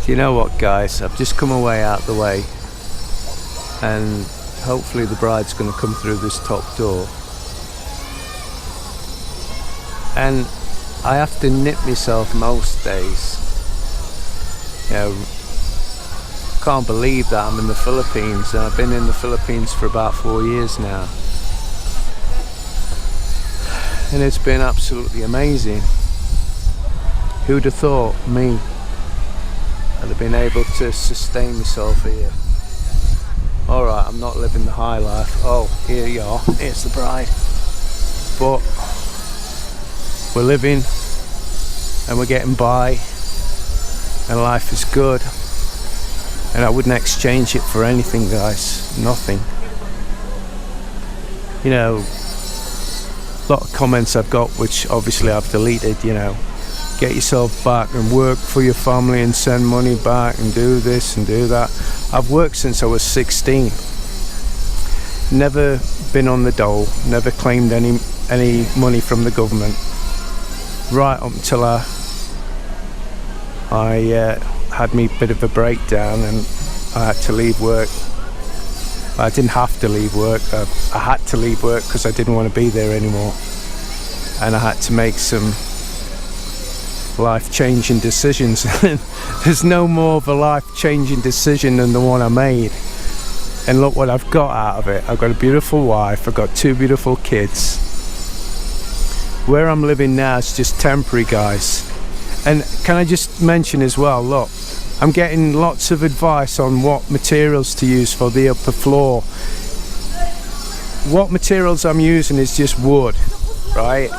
Do you know what, guys? I've just come away out the way, and hopefully the bride's going to come through this top door. And I have to nip myself most days. You know, can't believe that I'm in the Philippines, and I've been in the Philippines for about 4 years now. And it's been absolutely amazing. Who'd have thought, me, I'd have been able to sustain myself here. Alright, I'm not living the high life. Oh, here you are, here's the bride. But we're living and we're getting by, and life is good. And I wouldn't exchange it for anything, guys. Nothing. You know, a lot of comments I've got, which obviously I've deleted, you know. Get yourself back and work for your family and send money back and do this and do that. I've worked since I was 16. Never been on the dole, never claimed any money from the government. Right up until I had me bit of a breakdown and I had to leave work. I didn't have to leave work. I had to leave work because I didn't want to be there anymore. And I had to make some life-changing decisions. There's no more of a life-changing decision than the one I made. And look what I've got out of it. I've got a beautiful wife, I've got 2 beautiful kids. Where I'm living now is just temporary, guys. And can I just mention as well, look, I'm getting lots of advice on what materials to use for the upper floor. What materials I'm using is just wood, right?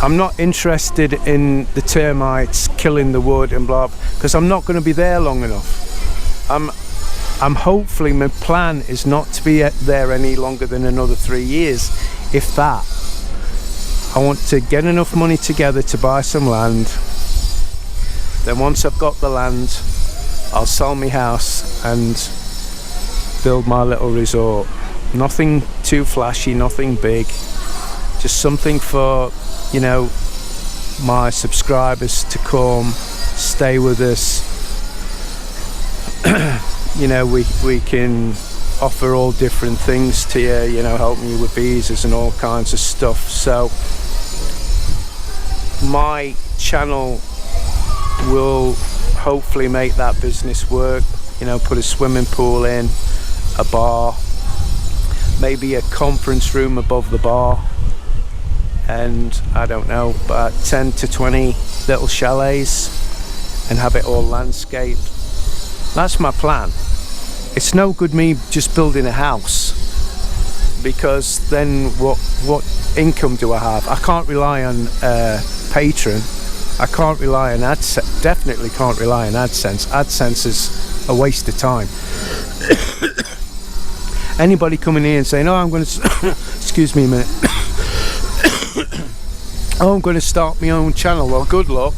I'm not interested in the termites killing the wood and blah, because I'm not going to be there long enough. I'm hopefully, my plan is not to be there any longer than another 3 years, if that. I want to get enough money together to buy some land. Then once I've got the land, I'll sell my house and build my little resort. Nothing too flashy, nothing big, just something for, you know, my subscribers to come, stay with us. You know, we can offer all different things to you, you know, helping you with visas and all kinds of stuff. So my channel will hopefully make that business work, you know, put a swimming pool in, a bar, maybe a conference room above the bar, and I don't know, about 10 to 20 little chalets, and have it all landscaped. That's my plan. It's no good me just building a house, because then what income do I have? I can't rely on Patreon. I can't rely on AdSense. Definitely can't rely on AdSense. AdSense is a waste of time. Anybody coming in and saying, "Oh, I'm going to," excuse me a minute. "Oh, I'm going to start my own channel." Well, good luck,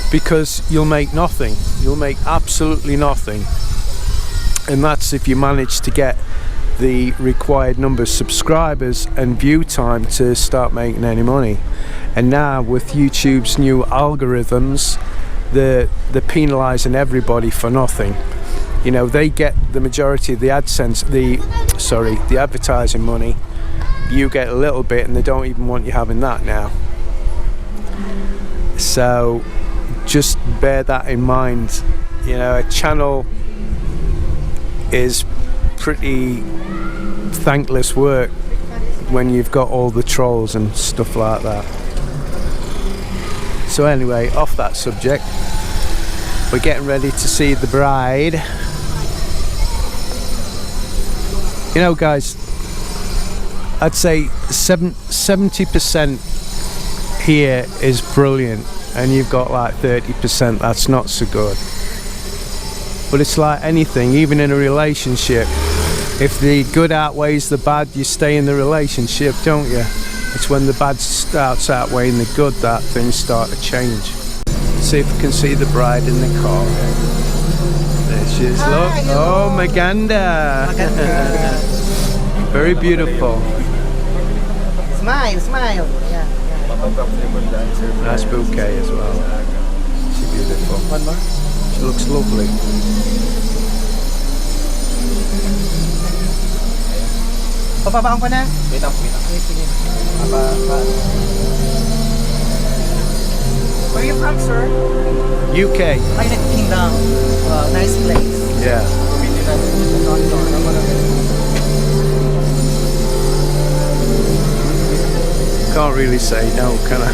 because you'll make nothing. You'll make absolutely nothing. And that's if you manage to get the required number of subscribers and view time to start making any money. And now with YouTube's new algorithms, they're penalising everybody for nothing. You know, they get the majority of the AdSense, the advertising money. You get a little bit, and they don't even want you having that now. So just bear that in mind. You know, a channel is pretty thankless work when you've got all the trolls and stuff like that. So anyway, off that subject, we're getting ready to see the bride. You know, guys, I'd say 70% here is brilliant, and you've got like 30% that's not so good. But it's like anything, even in a relationship, if the good outweighs the bad, you stay in the relationship, don't you? It's when the bad starts outweighing the good that things start to change. See if we can see the bride in the car. There she is, look. Oh, Maganda. Very beautiful. Smile, smile. Yeah. Nice bouquet as well. She's beautiful. One more. She looks lovely. Papabaon ko na. Wait lang. Sige. Where are you from, sir? UK. United Kingdom. Nice place. Yeah. Can't really say no, can I?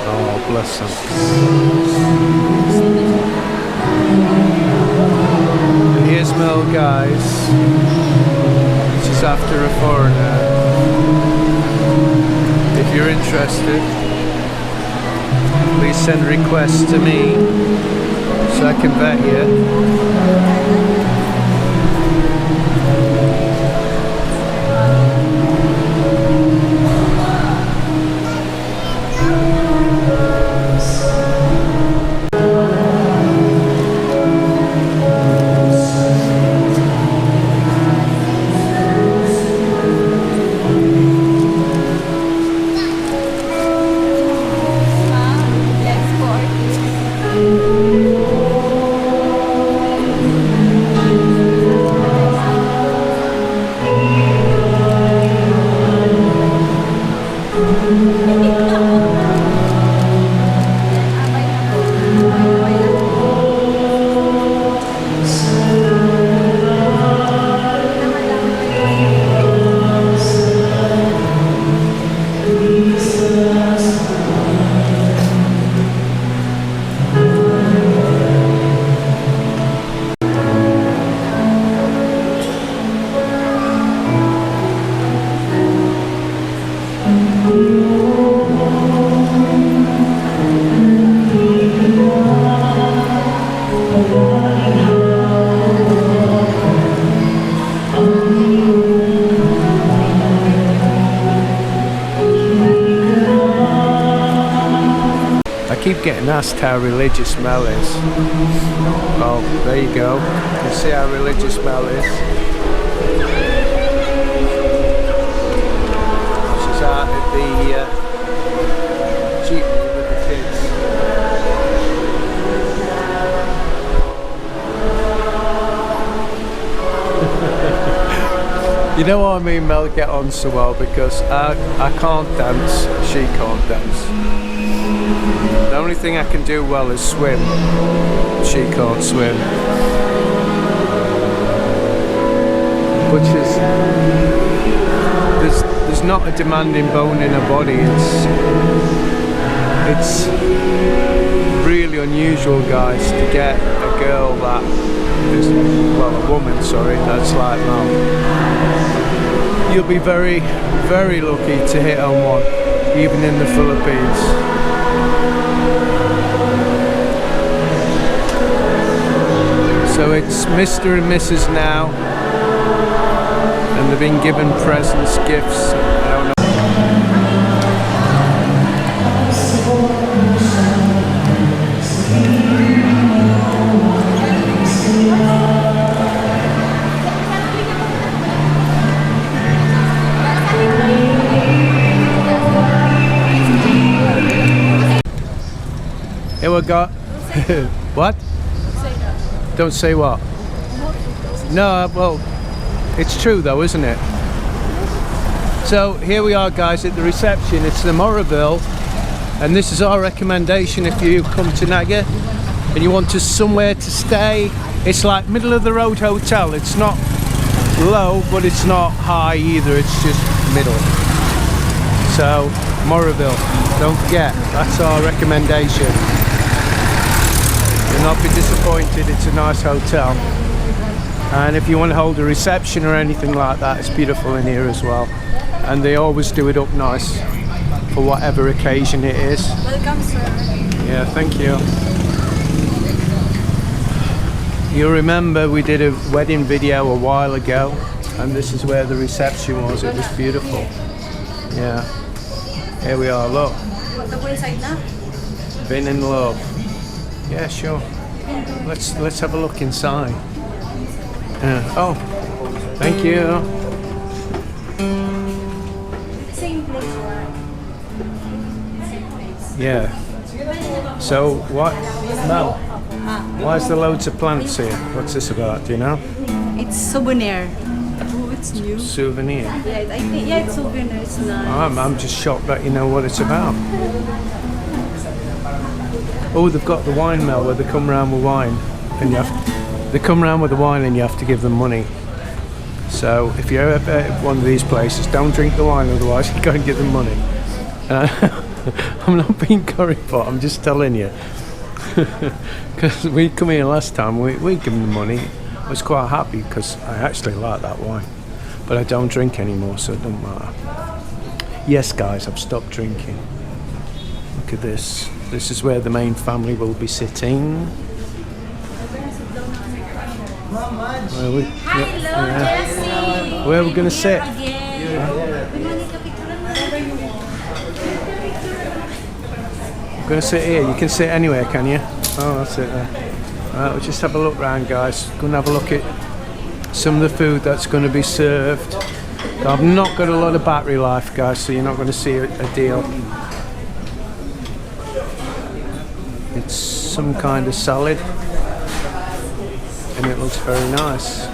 Oh, bless them. And here's Mel, guys. She's after a foreigner. If you're interested, please send requests to me so I can vet you. I keep getting asked how religious Mel is. Well, there you go. You can see how religious Mel is. She's out at the jeepney with the kids. You know what I mean, Mel, get on so well, because I can't dance, she can't dance. The only thing I can do well is swim. She can't swim. But there's not a demanding bone in her body. It's really unusual, guys, to get a girl that is, well, a woman, sorry, that's like Mel. You'll be very, very lucky to hit on one, even in the Philippines. So it's Mr. and Mrs. now, and they've been given presents, gifts, I don't know. Here we go. What? Don't say what? No, well, it's true though, isn't it? So here we are, guys, at the reception. It's the Moraville, and this is our recommendation if you come to Naga and you want somewhere to stay. It's like middle of the road hotel. It's not low, but it's not high either. It's just middle. So Moraville, don't forget, that's our recommendation. not be disappointed. It's a nice hotel, and if you want to hold a reception or anything like that, it's beautiful in here as well. And they always do it up nice for whatever occasion it is. Welcome, sir. Yeah, thank you. You remember we did a wedding video a while ago, and this is where the reception was. It was beautiful. Yeah. Here we are, look. Go inside na. Been in love. Yeah, sure. Let's have a look inside. Oh, thank you. Same place, right? Same place. Yeah. So what? Mel, why is there loads of plants here? What's this about? Do you know? It's souvenir. Oh, it's new. Souvenir. Yeah, I think it's souvenir. It's nice. I'm just shocked that you know what it's about. Oh, they've got the wine, Mel, where they come round with wine, and they come round with the wine, and you have to give them money. So if you're ever at one of these places, don't drink the wine, otherwise you can't give them money. I'm not being currypot, I'm just telling you. Because we come here last time, we give them the money. I was quite happy because I actually like that wine, but I don't drink anymore, so it don't matter. Yes, guys, I've stopped drinking. Look at this. This is where the main family will be sitting. Where are we going to sit? We're going to sit here. You can sit anywhere, can you? Oh, that's it there. Right, we'll just have a look round, guys. Go and have a look at some of the food that's going to be served. I've not got a lot of battery life, guys, so you're not going to see a deal. It's some kind of salad, and it looks very nice.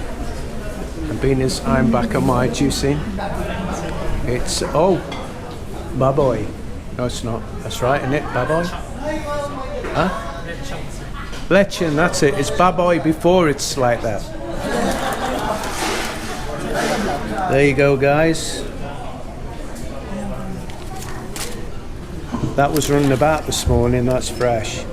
And being as I'm back on my juicing, it's baboy. No, it's not. That's right, isn't it? Baboy? Huh? Lechon, that's it. It's baboy before it's like that. There you go, guys. That was running about this morning, that's fresh.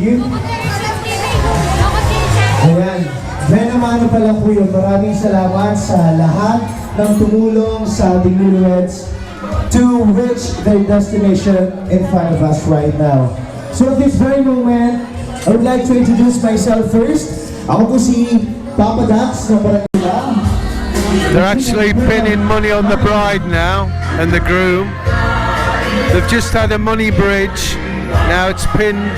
You? Ayan. Venamano pala po yun. Maraming salamat sa lahat ng tumulong sa ating newlyweds to reach their destination in front of us right now. So at this very moment, I would like to introduce myself first. Ako po si Papa Dax ng Barangay. They're actually pinning money on the bride now and the groom. They've just had a money bridge. Now it's pinned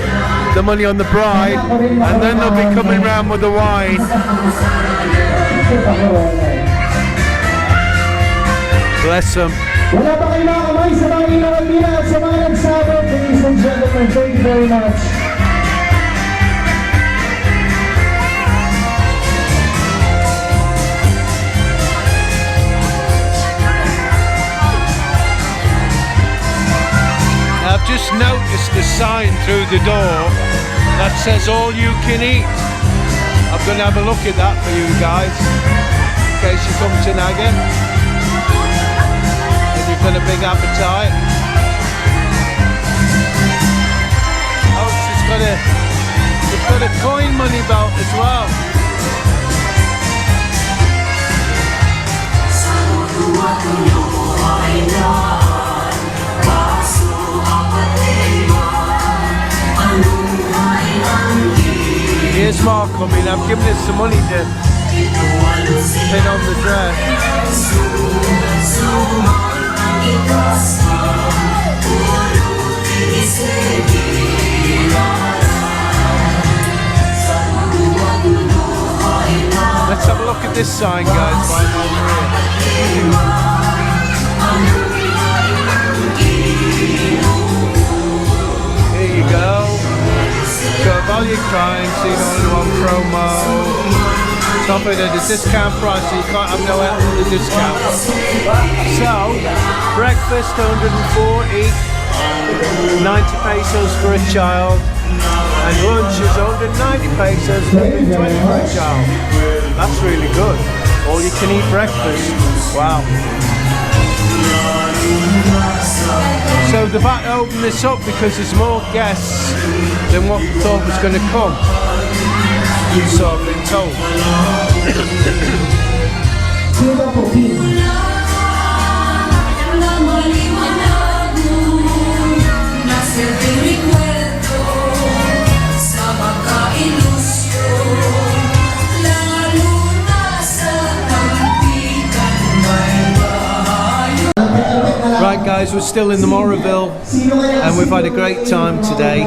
the money on the bride, and then they'll be coming round with the wine. Bless them. Wala pa kayo mga kamay sa mga ilang nila at sa mga nagsabot. Ladies and gentlemen, thank you very much. I've just noticed the sign through the door that says all you can eat. I'm going to have a look at that for you guys in case you come to Naga and you've got a big appetite. Oh, it's got a coin money belt as well. Here's Mark coming. I've given us some money to pin on the dress. Let's have a look at this sign, guys, while I'm over here. Here you go. Got value crime, so you don't want promo. Top of it at a discount price, so you can't have no out of the discount. So, breakfast 140, 90 pesos for a child, and lunch is 190 pesos, 120 for a child. That's really good. All you can eat breakfast. Wow. So they've had to open this up because there's more guests than what we thought was going to come. So I've been told. Right guys, we're still in the Moraville and we've had a great time today,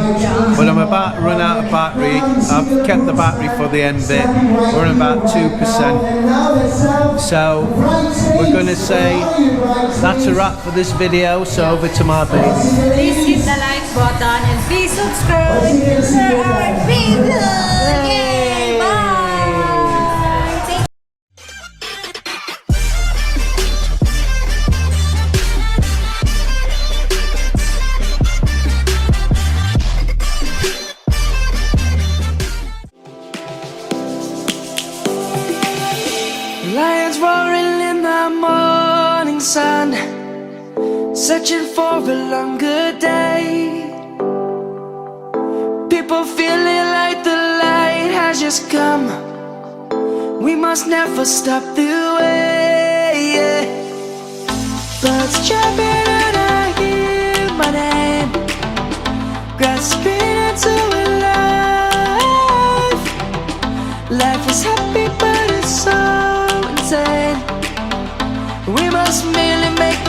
but I'm about to run out of battery. I've kept the battery for the end bit. We're at about 2%. So we're going to say that's a wrap for this video, so over to my baby. Please hit the like button and please subscribe for our video. Yay! Bye! Lions roaring in the morning sun, searching for a longer day. People feeling like the light has just come. We must never stop the way. Birds chirping and I hear my name, grasping into a life. Life is happy but it's so insane. We must merely make